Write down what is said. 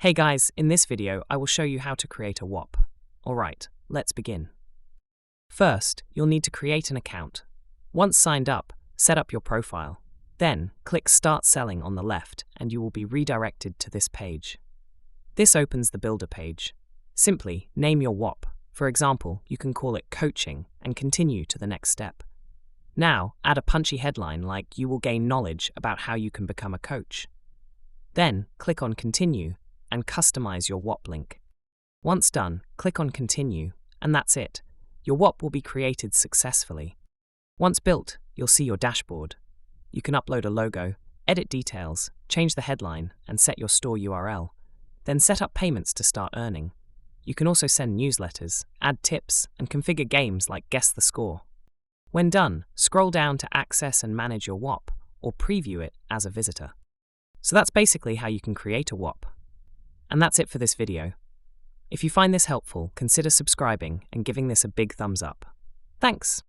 Hey guys, in this video I will show you how to create a Whop. Alright, let's begin. First, you'll need to create an account. Once signed up, set up your profile. Then, click Start Selling on the left and you will be redirected to this page. This opens the Builder page. Simply name your Whop. For example, you can call it Coaching and continue to the next step. Now, add a punchy headline like "You will gain knowledge about how you can become a coach." Then, click on Continue and customize your Whop link. Once done, click on Continue, and that's it. Your Whop will be created successfully. Once built, you'll see your dashboard. You can upload a logo, edit details, change the headline, and set your store URL. Then set up payments to start earning. You can also send newsletters, add tips, and configure games like Guess the Score. When done, scroll down to access and manage your Whop, or preview it as a visitor. So that's basically how you can create a Whop. And that's it for this video. If you find this helpful, consider subscribing and giving this a big thumbs up. Thanks!